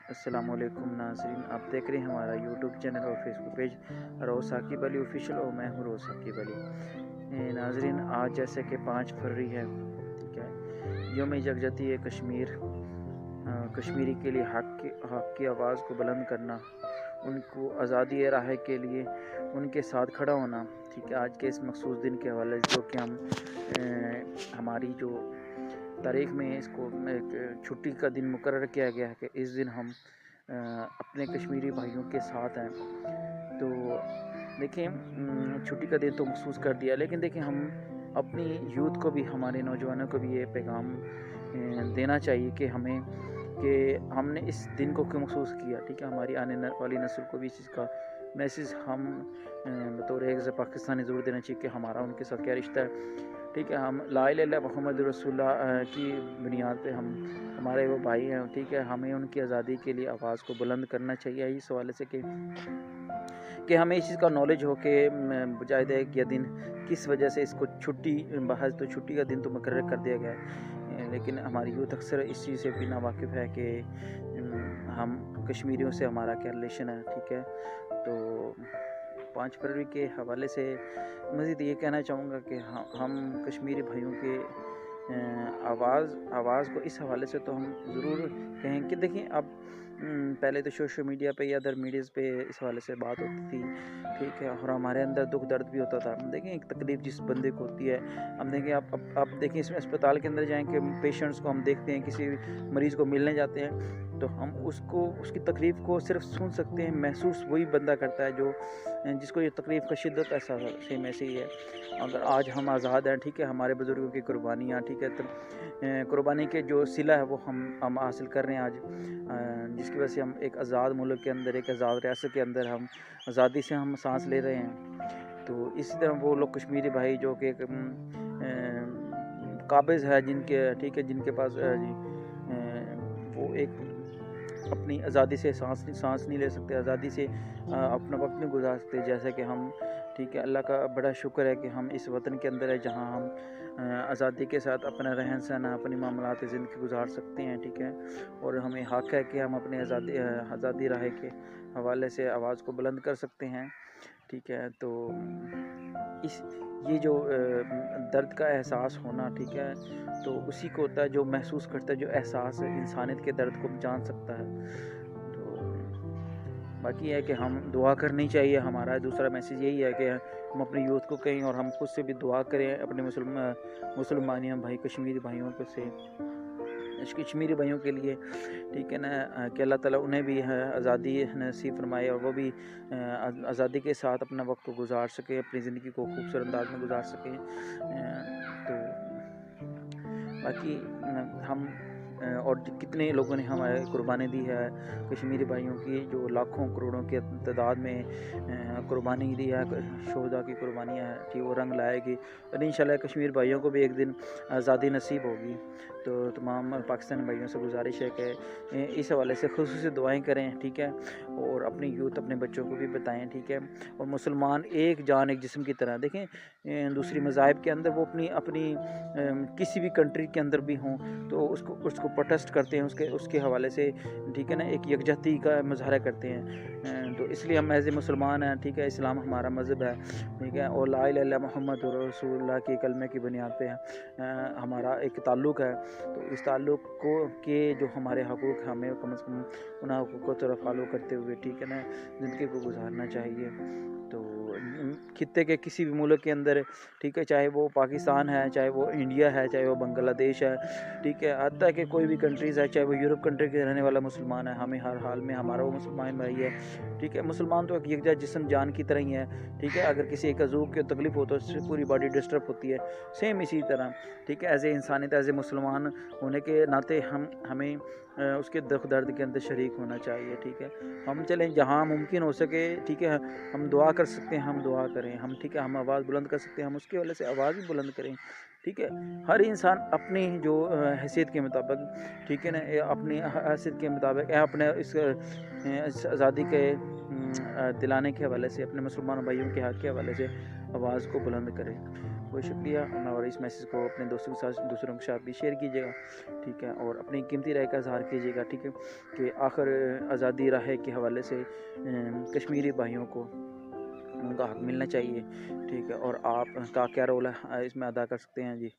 السلام علیکم ناظرین، آپ دیکھ رہے ہیں ہمارا یوٹیوب چینل اور فیس بک پیج روز ثاقب علی آفیشیل، اور میں ہوں روز ثاقب علی۔ ناظرین، آج جیسے کہ 5 فروری ہے، ٹھیک ہے، یوم یکجہتی کشمیر، کشمیری کے لیے حق کی آواز کو بلند کرنا، ان کو آزادی رائے کے لیے ان کے ساتھ کھڑا ہونا، ٹھیک ہے۔ آج کے اس مخصوص دن کے حوالے جو کہ ہم ہماری جو تاریخ میں اس کو ایک چھٹی کا دن مقرر کیا گیا ہے کہ اس دن ہم اپنے کشمیری بھائیوں کے ساتھ ہیں۔ تو دیکھیں، چھٹی کا دن تو مخصوص کر دیا، لیکن دیکھیں ہم اپنی یوتھ کو بھی، ہمارے نوجوانوں کو بھی یہ پیغام دینا چاہیے کہ ہم نے اس دن کو کیوں مخصوص کیا، ٹھیک ہے۔ ہماری آنے والی نسل کو بھی اس چیز کا میسیج ہم بطور ایک پاکستانی ضرور دینا چاہیے کہ ہمارا ان کے ساتھ کیا رشتہ ہے، ٹھیک ہے۔ ہم لا الہ الا محمد رسول اللہ کی بنیاد پہ ہمارے وہ بھائی ہیں، ٹھیک ہے۔ ہمیں ان کی آزادی کے لیے آواز کو بلند کرنا چاہیے، اس حوالے سے کہ ہمیں اس چیز کا نالج ہو کہ مجاہدہ یہ دن کس وجہ سے اس کو چھٹی، بحث تو چھٹی کا دن تو مقرر کر دیا گیا ہے، لیکن ہماری یوتھ اکثر اس چیز سے بھی ناواقف ہے کہ ہم کشمیریوں سے ہمارا کیا ریلیشن ہے، ٹھیک ہے۔ تو 5 فروری کے حوالے سے مزید یہ کہنا چاہوں گا کہ ہم کشمیری بھائیوں کے آواز کو اس حوالے سے تو ہم ضرور کہیں کہ دیکھیں، اب پہلے تو سوشل میڈیا پہ یا ادر میڈیاز پہ اس حوالے سے بات ہوتی تھی، ٹھیک ہے، اور ہمارے اندر دکھ درد بھی ہوتا تھا۔ دیکھیں، ایک تکلیف جس بندے کو ہوتی ہے، ہم دیکھیں آپ دیکھیں اس میں اسپتال کے اندر جائیں کہ پیشنٹس کو ہم دیکھتے ہیں، کسی مریض کو ملنے جاتے ہیں تو ہم اس کی تکلیف کو صرف سن سکتے ہیں، محسوس وہی بندہ کرتا ہے جس کو یہ تکلیف کا شدت احساس ہے، سیم ایسے ہی ہے۔ اگر آج ہم آزاد ہیں، ٹھیک ہے، ہمارے بزرگوں کی قربانیاں، ٹھیک ہے، قربانی کے جو صلہ ہے وہ ہم حاصل کر رہے ہیں آج، جس کی وجہ سے ہم ایک آزاد ملک کے اندر، ایک آزاد ریاست کے اندر ہم آزادی سے ہم سانس لے رہے ہیں۔ تو اسی طرح وہ لوگ کشمیری بھائی جو کہ قابض ہے، ٹھیک ہے، جن کے پاس وہ ایک اپنی آزادی سے سانس نہیں لے سکتے، آزادی سے اپنا وقت نہیں گزار سکتے، جیسے کہ ہم، ٹھیک ہے۔ اللہ کا بڑا شکر ہے کہ ہم اس وطن کے اندر ہے جہاں ہم آزادی کے ساتھ اپنا رہن سہن، اپنی معاملات زندگی گزار سکتے ہیں، ٹھیک ہے۔ اور ہمیں حق ہے کہ ہم اپنے آزادی راہ کے حوالے سے آواز کو بلند کر سکتے ہیں، ٹھیک ہے۔ تو یہ جو درد کا احساس ہونا، ٹھیک ہے، تو اسی کو ہوتا ہے جو محسوس کرتا ہے، جو احساس انسانیت کے درد کو جان سکتا ہے۔ تو باقی ہے کہ ہم دعا کرنی چاہیے، ہمارا دوسرا میسیج یہی ہے کہ ہم اپنی یوتھ کو کہیں اور ہم خود سے بھی دعا کریں اپنے مسلمانیاں بھائی، کشمیری بھائیوں کشمیری بھائیوں کے لیے، ٹھیک ہے نا، کہ اللہ تعالیٰ انہیں بھی آزادی نصیب فرمائے اور وہ بھی آزادی کے ساتھ اپنا وقت کو گزار سکے، اپنی زندگی کو خوبصورت انداز میں گزار سکے۔ تو باقی ہم اور کتنے لوگوں نے ہمارے قربانی دی ہے کشمیری بھائیوں کی، جو لاکھوں کروڑوں کی تعداد میں قربانی دی ہے، شہداء کی قربانیاں ہیں کہ وہ رنگ لائے گی، اور انشاءاللہ کشمیر بھائیوں کو بھی ایک دن آزادی نصیب ہوگی۔ تو تمام پاکستانی بھائیوں سے گزارش ہے کہ اس حوالے سے خصوصی دعائیں کریں، ٹھیک ہے، اور اپنی یوتھ، اپنے بچوں کو بھی بتائیں، ٹھیک ہے۔ اور مسلمان ایک جان ایک جسم کی طرح، دیکھیں دوسری مذاہب کے اندر وہ اپنی کسی بھی کنٹری کے اندر بھی ہوں تو اس کو پروٹیسٹ کرتے ہیں، اس کے حوالے سے، ٹھیک ہے نا، ایک یکجہتی کا مظاہرہ کرتے ہیں۔ تو اس لیے ہم ایز اے مسلمان ہیں، ٹھیک ہے، اسلام ہمارا مذہب ہے، ٹھیک ہے، اور لا الہ الا محمد رسول اللہ کے کلمے کی بنیاد پہ ہمارا ایک تعلق ہے۔ تو اس تعلق کے جو ہمارے حقوق ہیں، ہمیں کم از کم ان حقوق کو طرف فالو کرتے ہوئے، ٹھیک ہے نا، زندگی کو گزارنا چاہیے۔ تو خطے کے کسی بھی ملک کے اندر، ٹھیک ہے، چاہے وہ پاکستان ہے، چاہے وہ انڈیا ہے، چاہے وہ بنگلہ دیش ہے، ٹھیک ہے، حتیٰ کہ کوئی بھی کنٹریز ہے، چاہے وہ یورپ کنٹری کے رہنے والا مسلمان ہے، ہمیں ہر حال میں ہمارا وہ مسلمان بھائی ہے، ٹھیک ہے۔ مسلمان تو ایک یکجا جسم جان کی طرح ہی ہے، ٹھیک ہے۔ اگر کسی ایک عضو کی تکلیف ہو تو اس سے پوری باڈی ڈسٹرب ہوتی ہے، سیم اسی طرح، ٹھیک ہے، ایز اے انسانیت، ایز اے مسلمان ہونے کے ناطے ہمیں اس کے دکھ درد کے اندر شریک ہونا چاہیے، ٹھیک ہے۔ ہم چلیں جہاں ممکن ہو سکے، ٹھیک ہے، ہم دعا کر سکتے ہیں، ہم دعا کریں، ہم، ٹھیک ہے، ہم آواز بلند کر سکتے ہیں، ہم اس کی وجہ سے آواز بھی بلند کریں، ٹھیک ہے۔ ہر انسان اپنی جو حیثیت کے مطابق، ٹھیک ہے نا، اپنی حیثیت کے مطابق اپنے اس آزادی کے دلانے کے حوالے سے، اپنے مسلمان بھائیوں کے حق کے حوالے سے آواز کو بلند کرے۔ بہت شکریہ، اور اس میسیج کو اپنے دوستوں کے ساتھ دوسروں کے ساتھ بھی شیئر کیجیے گا، ٹھیک ہے، اور اپنی قیمتی رائے کا اظہار کیجیے گا، ٹھیک ہے، کہ آخر آزادی راہ کے حوالے سے کشمیری بھائیوں کو ان کا حق ملنا چاہیے، ٹھیک ہے، اور آپ کا کیا رول ہے اس میں ادا کر سکتے ہیں جی؟